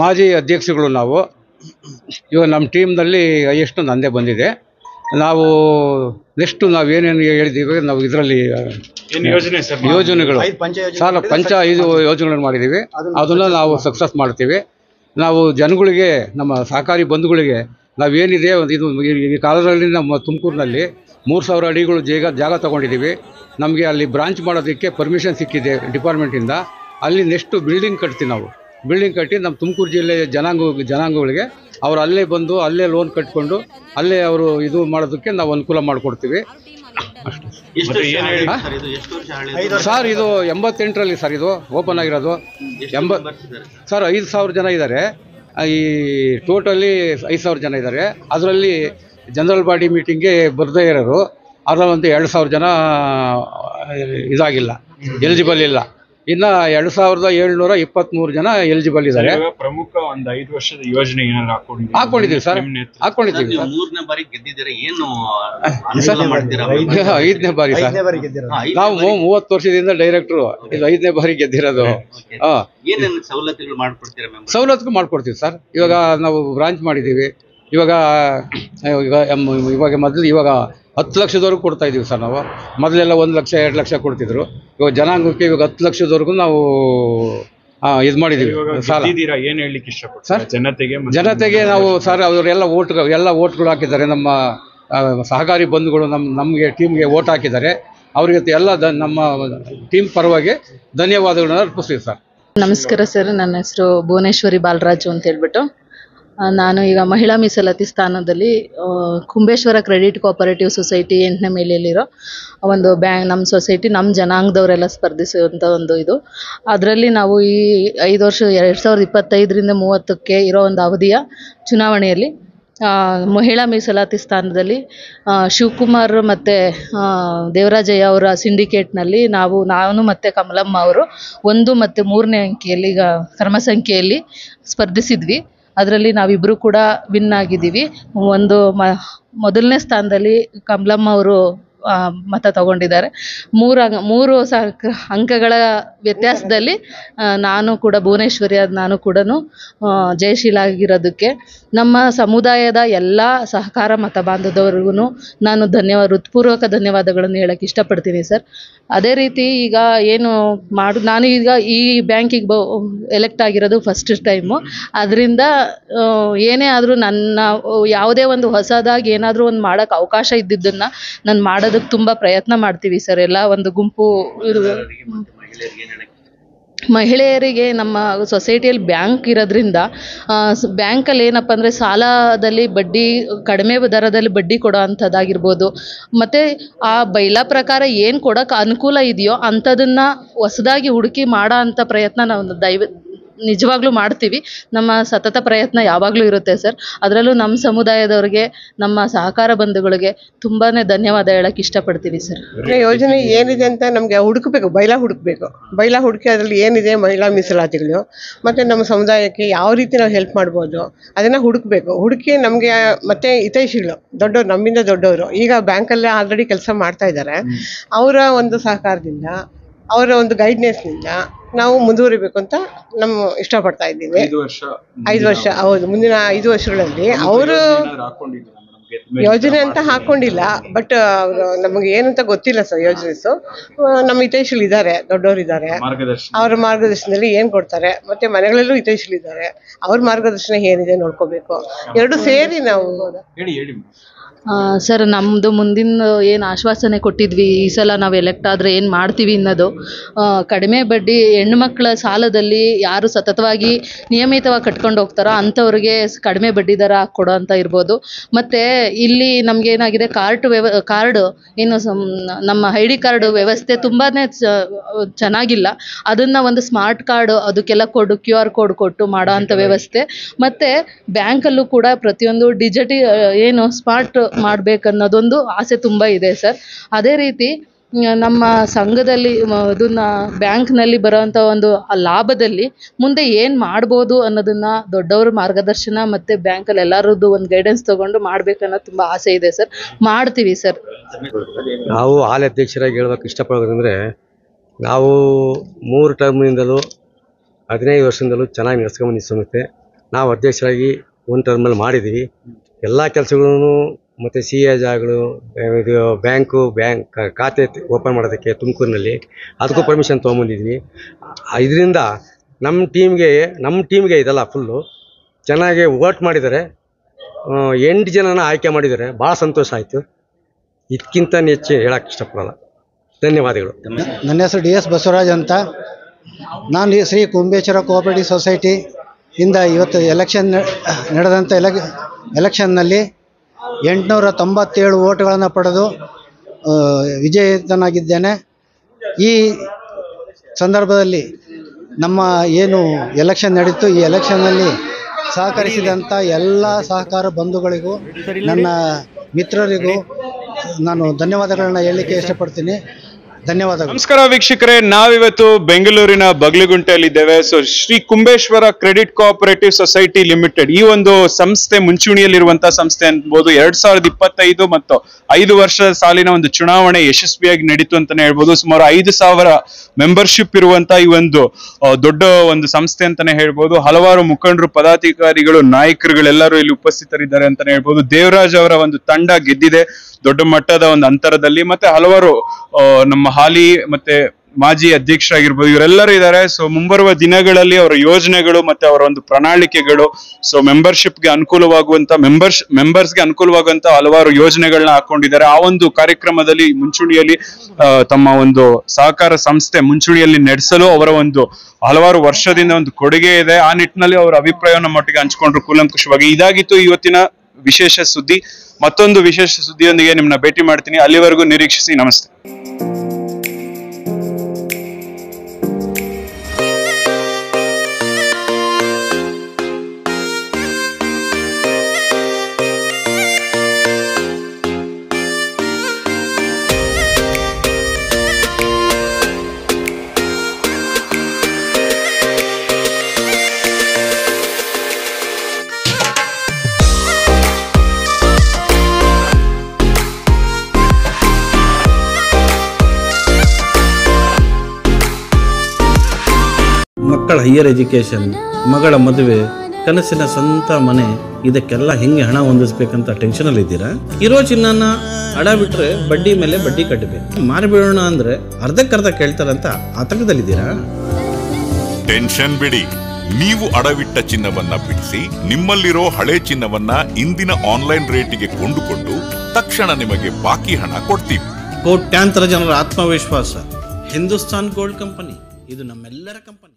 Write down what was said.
ಮಾಜಿ ಅಧ್ಯಕ್ಷಗಳು ನಾವು. ಇವಾಗ ನಮ್ಮ ಟೀಮ್ನಲ್ಲಿ ಹೈಯೆಸ್ಟ್ ನಂದೇ ಬಂದಿದೆ. ನಾವು ನೆಕ್ಸ್ಟು ನಾವೇನೇನು ಹೇಳಿದ್ದೀವಿ, ನಾವು ಇದರಲ್ಲಿ ಯೋಜನೆಗಳು ಸಾಲ 5 ಯೋಜನೆಗಳನ್ನು ಮಾಡಿದ್ದೀವಿ. ಅದನ್ನು ನಾವು ಸಕ್ಸಸ್ ಮಾಡ್ತೀವಿ. ನಾವು ಜನಗಳಿಗೆ, ನಮ್ಮ ಸಹಕಾರಿ ಬಂಧುಗಳಿಗೆ ನಾವೇನಿದೆ ಇದು ಈ ಕಾಲದಲ್ಲಿ ನಮ್ಮ ತುಮಕೂರಿನಲ್ಲಿ 3000 ಅಡಿಗಳು ಜಾಗ ತೊಗೊಂಡಿದ್ದೀವಿ. ನಮಗೆ ಅಲ್ಲಿ ಬ್ರಾಂಚ್ ಮಾಡೋದಕ್ಕೆ ಪರ್ಮಿಷನ್ ಸಿಕ್ಕಿದೆ ಡಿಪಾರ್ಟ್ಮೆಂಟಿಂದ. ಅಲ್ಲಿ ನೆಕ್ಸ್ಟು ಬಿಲ್ಡಿಂಗ್ ಕಟ್ತೀವಿ. ನಾವು ಬಿಲ್ಡಿಂಗ್ ಕಟ್ಟಿ ನಮ್ಮ ತುಮಕೂರು ಜಿಲ್ಲೆಯ ಜನಾಂಗಗಳಿಗೆ ಅವರು ಅಲ್ಲೇ ಬಂದು ಅಲ್ಲೇ ಲೋನ್ ಕಟ್ಕೊಂಡು ಅಲ್ಲೇ ಅವರು ಇದು ಮಾಡೋದಕ್ಕೆ ನಾವು ಅನುಕೂಲ ಮಾಡಿಕೊಡ್ತೀವಿ ಅಷ್ಟೇ. ಸರ್ ಇದು 88ರಲ್ಲಿ ಸರ್ ಇದು ಓಪನ್ ಆಗಿರೋದು. ಸರ್ 5000 ಜನ ಇದ್ದಾರೆ. ಈ ಟೋಟಲಿ 5000 ಜನ ಇದ್ದಾರೆ. ಅದರಲ್ಲಿ ಜನರಲ್ ಬಾಡಿ ಮೀಟಿಂಗ್ಗೆ ಬರದೇ ಇರೋರು ಅದರಲ್ಲಂತೂ 2000 ಜನ ಇದಾಗಿಲ್ಲ, ಎಲಿಜಿಬಲ್ ಇಲ್ಲ. ಇನ್ನು 2723 ಜನ ಎಲಿಜಿಬಲ್ ಇದ್ದಾರೆ. ಪ್ರಮುಖ ಒಂದು 5 ವರ್ಷದ ಯೋಜನೆ ಹಾಕೊಂಡಿದ್ದೀವಿ ಸರ್, ಹಾಕೊಂಡಿದ್ದೀವಿ. 3ನೇ ಬಾರಿ ಗೆದ್ದಿದ್ದೀರಾ, ಏನು 5ನೇ ಬಾರಿ ಸರ್. ನಾವು 30 ವರ್ಷದಿಂದ ಡೈರೆಕ್ಟ್ರು, ಇದು 5ನೇ ಬಾರಿ ಗೆದ್ದಿರೋದು. ಏನೇನು ಸವಲತ್ತುಗಳು ಮಾಡ್ಕೊಡ್ತೀರಾ? ಸವಲತ್ತು ಮಾಡ್ಕೊಡ್ತೀವಿ ಸರ್. ಇವಾಗ ನಾವು ಬ್ರಾಂಚ್ ಮಾಡಿದ್ದೀವಿ. ಇವಾಗ ಮೊದಲು 10 ಲಕ್ಷದವರೆಗೂ ಕೊಡ್ತಾ ಇದ್ದೀವಿ ಸರ್. ನಾವು ಮೊದಲೆಲ್ಲ 1 ಲಕ್ಷ 2 ಲಕ್ಷ ಕೊಡ್ತಿದ್ರು. ಇವಾಗ ಜನಾಂಗಕ್ಕೆ ಇವಾಗ 10 ಲಕ್ಷದವರೆಗೂ ನಾವು ಇದು ಮಾಡಿದ್ದೀವಿ. ಏನು ಹೇಳಲಿಕ್ಕೆ ಇಷ್ಟಪಡ್ತಾರೆ ಜನತೆಗೆ ನಾವು ಸರ್, ಅವರೆಲ್ಲ ಓಟ್ಗಳು ಹಾಕಿದ್ದಾರೆ. ನಮ್ಮ ಸಹಕಾರಿ ಬಂಧುಗಳು ನಮಗೆ ಟೀಮ್ಗೆ ಓಟ್ ಹಾಕಿದ್ದಾರೆ. ಅವರಿಗೆ ಎಲ್ಲ ನಮ್ಮ ಟೀಮ್ ಪರವಾಗಿ ಧನ್ಯವಾದಗಳನ್ನ ಅರ್ಪಿಸ್ತೀವಿ ಸರ್. ನಮಸ್ಕಾರ ಸರ್, ನನ್ನ ಹೆಸರು ಭುವನೇಶ್ವರಿ ಬಾಲರಾಜು ಅಂತ ಹೇಳ್ಬಿಟ್ಟು. ನಾನು ಈಗ ಮಹಿಳಾ ಮೀಸಲಾತಿ ಸ್ಥಾನದಲ್ಲಿ ಕುಂಬೇಶ್ವರ ಕ್ರೆಡಿಟ್ ಕೋಆಪರೇಟಿವ್ ಸೊಸೈಟಿ 8ನೇ ಮೇಲೆಯಲ್ಲಿರೋ ಒಂದು ಬ್ಯಾಂಕ್, ನಮ್ಮ ಸೊಸೈಟಿ ನಮ್ಮ ಜನಾಂಗದವರೆಲ್ಲ ಸ್ಪರ್ಧಿಸುವಂಥ ಒಂದು ಇದು. ಅದರಲ್ಲಿ ನಾವು ಈ 5 ವರ್ಷ 2025ರಿಂದ 30ಕ್ಕೆ ಇರೋ ಒಂದು ಅವಧಿಯ ಚುನಾವಣೆಯಲ್ಲಿ ಮಹಿಳಾ ಮೀಸಲಾತಿ ಸ್ಥಾನದಲ್ಲಿ ಶಿವಕುಮಾರ್ ಮತ್ತು ದೇವರಾಜಯ್ಯ ಅವರ ಸಿಂಡಿಕೇಟ್ನಲ್ಲಿ ನಾನು ಮತ್ತು ಕಮಲಮ್ಮ ಅವರು 1 ಮತ್ತು 3ನೇ ಅಂಕಿಯಲ್ಲಿ ಈಗ ಕ್ರಮ ಸಂಖ್ಯೆಯಲ್ಲಿ ಸ್ಪರ್ಧಿಸಿದ್ವಿ. ಅದರಲ್ಲಿ ನಾವಿಬ್ಬರು ಕೂಡ ವಿನ್ ಆಗಿದ್ದೀವಿ. ಮೊದಲನೇ ಸ್ಥಾನದಲ್ಲಿ ಕಮಲಮ್ಮ ಅವರು ಮತ ತಗೊಂಡಿದ್ದಾರೆ. 3 ಅಂಕಗಳ ವ್ಯತ್ಯಾಸದಲ್ಲಿ ನಾನು ಕೂಡ ಭುವನೇಶ್ವರಿ ನಾನು ಕೂಡ ಜಯಶೀಲ ಆಗಿರೋದಕ್ಕೆ ನಮ್ಮ ಸಮುದಾಯದ ಎಲ್ಲ ಸಹಕಾರ ಮತ ಬಾಂಧವರಿಗೂ ನಾನು ಹೃತ್ಪೂರ್ವಕ ಧನ್ಯವಾದಗಳನ್ನು ಹೇಳೋಕ್ಕೆ ಇಷ್ಟಪಡ್ತೀನಿ ಸರ್. ಅದೇ ರೀತಿ ಈಗ ಏನು ನಾನು ಈಗ ಈ ಬ್ಯಾಂಕಿಗೆ ಎಲೆಕ್ಟ್ ಆಗಿರೋದು ಫಸ್ಟ್ ಟೈಮು. ಅದರಿಂದ ಏನೇ ಆದರೂ ನನ್ನ ಯಾವುದೇ ಒಂದು ಹೊಸದಾಗಿ ಏನಾದರೂ ಒಂದು ಮಾಡೋಕ್ಕೆ ಅವಕಾಶ ಇದ್ದಿದ್ದನ್ನು ನಾನು ಮಾಡೋದಕ್ಕೆ ತುಂಬ ಪ್ರಯತ್ನ ಮಾಡ್ತೀವಿ ಸರ್. ಎಲ್ಲ ಒಂದು ಗುಂಪು ಮಹಿಳೆಯರಿಗೆ ನಮ್ಮ ಸೊಸೈಟಿಯಲ್ಲಿ ಬ್ಯಾಂಕ್ ಇರೋದ್ರಿಂದ ಬ್ಯಾಂಕಲ್ಲಿ ಏನಪ್ಪ ಅಂದರೆ ಸಾಲದಲ್ಲಿ ಬಡ್ಡಿ ಕಡಿಮೆ ದರದಲ್ಲಿ ಬಡ್ಡಿ ಕೊಡೋ ಅಂಥದ್ದಾಗಿರ್ಬೋದು, ಮತ್ತು ಆ ಬೈಲಾ ಪ್ರಕಾರ ಏನು ಕೊಡೋಕ್ಕೆ ಅನುಕೂಲ ಇದೆಯೋ ಅಂಥದನ್ನು ಹೊಸದಾಗಿ ಹುಡುಕಿ ಮಾಡೋ ಅಂಥ ಪ್ರಯತ್ನ ನಾವು ನಿಜವಾಗ್ಲೂ ಮಾಡ್ತೀವಿ. ನಮ್ಮ ಸತತ ಪ್ರಯತ್ನ ಯಾವಾಗಲೂ ಇರುತ್ತೆ ಸರ್. ಅದರಲ್ಲೂ ನಮ್ಮ ಸಮುದಾಯದವ್ರಿಗೆ, ನಮ್ಮ ಸಹಕಾರ ಬಂಧುಗಳಿಗೆ ತುಂಬಾ ಧನ್ಯವಾದ ಹೇಳೋಕ್ಕೆ ಇಷ್ಟಪಡ್ತೀವಿ ಸರ್. ಯೋಜನೆ ಏನಿದೆ ಅಂತ ನಮಗೆ ಹುಡುಕಬೇಕು, ಬೈಲಾ ಹುಡುಕಿ ಅದರಲ್ಲಿ ಏನಿದೆ ಮಹಿಳಾ ಮೀಸಲಾತಿಗಳು ಮತ್ತು ನಮ್ಮ ಸಮುದಾಯಕ್ಕೆ ಯಾವ ರೀತಿ ನಾವು ಹೆಲ್ಪ್ ಮಾಡ್ಬೋದು ಅದನ್ನು ಹುಡುಕಿ ನಮಗೆ ಮತ್ತೆ ಹಿತೈಷಿಗಳು ದೊಡ್ಡವರು, ನಮ್ಮಿಂದ ದೊಡ್ಡವರು ಈಗ ಬ್ಯಾಂಕಲ್ಲೇ ಆಲ್ರೆಡಿ ಕೆಲಸ ಮಾಡ್ತಾ ಇದ್ದಾರೆ. ಅವರ ಒಂದು ಸಹಕಾರದಿಂದ, ಅವರ ಒಂದು ಗೈಡ್ನೆಸ್ನಿಂದ ನಾವು ಮುಂದುವರಿಬೇಕು ಅಂತ ಇಷ್ಟಪಡ್ತಾ ಇದ್ದೀವಿ. 5 ವರ್ಷ ಹೌದು, ಮುಂದಿನ 5 ವರ್ಷಗಳಲ್ಲಿ ಅವರು ಯೋಜನೆ ಅಂತ ಹಾಕೊಂಡಿಲ್ಲ, ಬಟ್ ನಮಗೆ ಏನಂತ ಗೊತ್ತಿಲ್ಲ ಸರ್. ಯೋಜನೆಸು ನಮ್ಮ ಹಿತೈಷಿಗಳು ಇದ್ದಾರೆ, ದೊಡ್ಡವರು ಇದ್ದಾರೆ. ಅವರ ಮಾರ್ಗದರ್ಶನದಲ್ಲಿ ಏನು ಕೊಡ್ತಾರೆ, ಮತ್ತೆ ಮನೆಗಳಲ್ಲೂ ಹಿತೈಷಿಗಳು ಇದ್ದಾರೆ, ಅವ್ರ ಮಾರ್ಗದರ್ಶನ ಏನಿದೆ ನೋಡ್ಕೋಬೇಕು. 2 ಸೇರಿ ನಾವು ಸರ್, ನಮ್ಮದು ಮುಂದಿನ ಏನು ಆಶ್ವಾಸನೆ ಕೊಟ್ಟಿದ್ವಿ, ಈ ಸಲ ನಾವು ಎಲೆಕ್ಟ್ ಆದರೆ ಏನು ಮಾಡ್ತೀವಿ ಅನ್ನೋದು, ಕಡಿಮೆ ಬಡ್ಡಿ ಹೆಣ್ಣುಮಕ್ಕಳ ಸಾಲದಲ್ಲಿ ಯಾರು ಸತತವಾಗಿ ನಿಯಮಿತವಾಗಿ ಕಟ್ಕೊಂಡು ಹೋಗ್ತಾರೋ ಅಂಥವ್ರಿಗೆ ಕಡಿಮೆ ಬಡ್ಡಿ ದರ ಕೊಡೋ ಅಂತ ಇರ್ಬೋದು. ಮತ್ತು ಇಲ್ಲಿ ನಮಗೇನಾಗಿದೆ, ಕಾರ್ಡು ಏನು ನಮ್ಮ ID ಕಾರ್ಡು ವ್ಯವಸ್ಥೆ ತುಂಬಾ ಚೆನ್ನಾಗಿಲ್ಲ. ಅದನ್ನು ಒಂದು ಸ್ಮಾರ್ಟ್ ಕಾರ್ಡು ಅದಕ್ಕೆಲ್ಲ QR ಕೋಡ್ ಕೊಟ್ಟು ಮಾಡೋ ಅಂಥ ವ್ಯವಸ್ಥೆ. ಮತ್ತು ಬ್ಯಾಂಕಲ್ಲೂ ಕೂಡ ಪ್ರತಿಯೊಂದು ಏನು ಸ್ಮಾರ್ಟ್ ಮಾಡಬೇಕನ್ನೋದೊಂದು ಆಸೆ ತುಂಬ ಇದೆ ಸರ್. ಅದೇ ರೀತಿ ನಮ್ಮ ಸಂಘದಲ್ಲಿ ಇದನ್ನು ಬ್ಯಾಂಕ್ನಲ್ಲಿ ಬರೋವಂಥ ಒಂದು ಲಾಭದಲ್ಲಿ ಮುಂದೆ ಏನು ಮಾಡ್ಬೋದು ಅನ್ನೋದನ್ನು ದೊಡ್ಡವ್ರ ಮಾರ್ಗದರ್ಶನ ಮತ್ತು ಬ್ಯಾಂಕಲ್ಲಿ ಎಲ್ಲರದ್ದು ಒಂದು ಗೈಡೆನ್ಸ್ ತೊಗೊಂಡು ಮಾಡಬೇಕನ್ನೋದು ತುಂಬ ಆಸೆ ಇದೆ ಸರ್. ಮಾಡ್ತೀವಿ ಸರ್. ನಾವು ಹಾಲಿ ಅಧ್ಯಕ್ಷರಾಗಿ ಹೇಳೋಕ್ಕೆ ಇಷ್ಟಪಡೋದಂದರೆ, ನಾವು 3 ಟರ್ಮ್ನಿಂದಲೂ 15 ವರ್ಷದಿಂದಲೂ ಚೆನ್ನಾಗಿ ನಡೆಸ್ಕೊಂಡ್ಬಂದಿದ್ದು ಸಂಸ್ಥೆ. ನಾವು ಅಧ್ಯಕ್ಷರಾಗಿ ಒಂದು ಟರ್ಮಲ್ಲಿ ಮಾಡಿದ್ದೀವಿ. ಎಲ್ಲ ಕೆಲಸಗಳೂ ಮತ್ತು ಸಿ ಎ ಜಾಗಗಳು, ಇದು ಬ್ಯಾಂಕ್ ಖಾತೆ ಓಪನ್ ಮಾಡೋದಕ್ಕೆ ತುಮಕೂರಿನಲ್ಲಿ ಅದಕ್ಕೂ ಪರ್ಮಿಷನ್ ತೊಗೊಂಬಂದಿದ್ವಿ. ಇದರಿಂದ ನಮ್ಮ ಟೀಮ್ಗೆ ಇದೆಲ್ಲ ಫುಲ್ಲು ಚೆನ್ನಾಗಿ ವೋಟ್ ಮಾಡಿದ್ದಾರೆ. 8 ಜನನ ಆಯ್ಕೆ ಮಾಡಿದ್ದಾರೆ. ಭಾಳ ಸಂತೋಷ ಆಯಿತು. ಇದಕ್ಕಿಂತ ಹೆಚ್ಚು ಹೇಳಕ್ಕೆ ಇಷ್ಟಪಡಲ್ಲ. ಧನ್ಯವಾದಗಳು. ನನ್ನ ಹೆಸರು DS ಬಸವರಾಜ್ ಅಂತ. ನಾನು ಶ್ರೀ ಕುಂಬೇಶ್ವರ ಕೋಆಪರೇಟಿವ್ ಸೊಸೈಟಿ ಇಂದ ಇವತ್ತು ನಡೆದಂಥ ಎಲೆಕ್ಷನ್ನಲ್ಲಿ 897 ವೋಟ್ಗಳನ್ನು ಪಡೆದು ವಿಜೇತನಾಗಿದ್ದೇನೆ. ಈ ಸಂದರ್ಭದಲ್ಲಿ ನಮ್ಮ ಏನು ಎಲೆಕ್ಷನ್ ನಡೀತು, ಈ ಎಲೆಕ್ಷನ್ನಲ್ಲಿ ಸಹಕರಿಸಿದಂಥ ಎಲ್ಲ ಸಹಕಾರ ಬಂಧುಗಳಿಗೂ ನನ್ನ ಮಿತ್ರರಿಗೂ ನಾನು ಧನ್ಯವಾದಗಳನ್ನ ಹೇಳಲಿಕ್ಕೆ ಇಷ್ಟಪಡ್ತೀನಿ. ಧನ್ಯವಾದಗಳು. ನಮಸ್ಕಾರ ವೀಕ್ಷಕರೇ, ನಾವಿವತ್ತು ಬೆಂಗಳೂರಿನ ಬಗ್ಲಿಗುಂಟೆಯಲ್ಲಿದ್ದೇವೆ. So Shri Kumbeshwara credit cooperative society limited ಈ ಒಂದು ಸಂಸ್ಥೆ ಮುಂಚೂಣಿಯಲ್ಲಿರುವಂತಹ ಸಂಸ್ಥೆ ಅನ್ಬೋದು. 2025 ಮತ್ತು 5 ವರ್ಷದ ಸಾಲಿನ ಒಂದು ಚುನಾವಣೆ ಯಶಸ್ವಿಯಾಗಿ ನಡೀತು ಅಂತಾನೆ ಹೇಳ್ಬೋದು. ಸುಮಾರು 5,000 ಮೆಂಬರ್ಶಿಪ್ ಇರುವಂತಹ ಈ ಒಂದು ದೊಡ್ಡ ಒಂದು ಸಂಸ್ಥೆ ಅಂತಾನೆ ಹೇಳ್ಬೋದು. ಹಲವಾರು ಮುಖಂಡರು, ಪದಾಧಿಕಾರಿಗಳು, ನಾಯಕರುಗಳೆಲ್ಲರೂ ಇಲ್ಲಿ ಉಪಸ್ಥಿತರಿದ್ದಾರೆ ಅಂತಾನೆ ಹೇಳ್ಬೋದು. ದೇವರಾಜ್ ಅವರ ಒಂದು ತಂಡ ಗೆದ್ದಿದೆ ದೊಡ್ಡ ಮಟ್ಟದ ಒಂದು ಅಂತರದಲ್ಲಿ. ಮತ್ತೆ ಹಲವಾರು ನಮ್ಮ ಹಾಲಿ ಮತ್ತೆ ಮಾಜಿ ಅಧ್ಯಕ್ಷರಾಗಿರ್ಬೋದು, ಇವರೆಲ್ಲರೂ ಇದ್ದಾರೆ. ಸೊ ಮುಂಬರುವ ದಿನಗಳಲ್ಲಿ ಅವರ ಯೋಜನೆಗಳು ಮತ್ತೆ ಅವರ ಒಂದು ಪ್ರಣಾಳಿಕೆಗಳು, ಸೊ ಮೆಂಬರ್ಶಿಪ್ಗೆ ಅನುಕೂಲವಾಗುವಂತ ಮೆಂಬರ್ಸ್ಗೆ ಅನುಕೂಲವಾಗುವಂತ ಹಲವಾರು ಯೋಜನೆಗಳನ್ನ ಹಾಕೊಂಡಿದ್ದಾರೆ. ಆ ಒಂದು ಕಾರ್ಯಕ್ರಮದಲ್ಲಿ ಮುಂಚೂಣಿಯಲ್ಲಿ ತಮ್ಮ ಒಂದು ಸಹಕಾರ ಸಂಸ್ಥೆ ಮುಂಚೂಣಿಯಲ್ಲಿ ನಡೆಸಲು ಅವರ ಒಂದು ಹಲವಾರು ವರ್ಷದಿಂದ ಒಂದು ಕೊಡುಗೆ ಇದೆ. ಆ ನಿಟ್ಟಿನಲ್ಲಿ ಅವರ ಅಭಿಪ್ರಾಯವನ್ನು ಮಟ್ಟಿಗೆ ಹಂಚಿಕೊಂಡ್ರು ಕೂಲಂಕುಷವಾಗಿ. ಇದಾಗಿತ್ತು ಇವತ್ತಿನ ವಿಶೇಷ ಸುದ್ದಿ. ಮತ್ತೊಂದು ವಿಶೇಷ ಸುದ್ದಿಯೊಂದಿಗೆ ನಿಮ್ಮನ್ನ ಭೇಟಿ ಮಾಡ್ತೀನಿ. ಅಲ್ಲಿವರೆಗೂ ನಿರೀಕ್ಷಿಸಿ. ನಮಸ್ತೆ. ಮಕ್ಕಳ ಹೈಯರ್ ಎಜುಕೇಷನ್, ಮಗಳ ಮದುವೆ, ಕನಸಿನ ಸ್ವಂತ ಮನೆ, ಇದಕ್ಕೆಲ್ಲ ಹೆಂಗೆ ಹಣ ಹೊಂದಿಸ್ಬೇಕಂತ ಟೆನ್ಷನಲ್ಲಿ ಇದ್ದೀರಾ? ಇರೋ ಚಿನ್ನನ ಅಡ ಬಿಟ್ರೆ ಬಡ್ಡಿ ಮೇಲೆ ಬಡ್ಡಿ ಕಟ್ಟಬೇಕು. ಮಾರಿಬಿಡೋಣ ಅಂದ್ರೆ ಅರ್ಧಕ್ಕರ್ಧ ಕೇಳ್ತಾರಂತ ಆತಂಕದಲ್ಲಿದ್ದೀರಾ? ಟೆನ್ಷನ್ ಬಿಡಿ. ನೀವು ಅಡವಿಟ್ಟ ಚಿನ್ನವನ್ನ ಬಿಡಿಸಿ ನಿಮ್ಮಲ್ಲಿರೋ ಹಳೆ ಚಿನ್ನವನ್ನ ಇಂದಿನ ಆನ್ಲೈನ್ ರೇಟಿಗೆ ಕೊಂಡುಕೊಂಡು ತಕ್ಷಣ ನಿಮಗೆ ಬಾಕಿ ಹಣ ಕೊಡ್ತೀವಿ. ಕೋಟ್ಯಾಂತರ ಜನರ ಆತ್ಮವಿಶ್ವಾಸ ಹಿಂದೂಸ್ತಾನ್ ಗೋಲ್ಡ್ ಕಂಪನಿ. ಇದು ನಮ್ಮೆಲ್ಲರ ಕಂಪನಿ.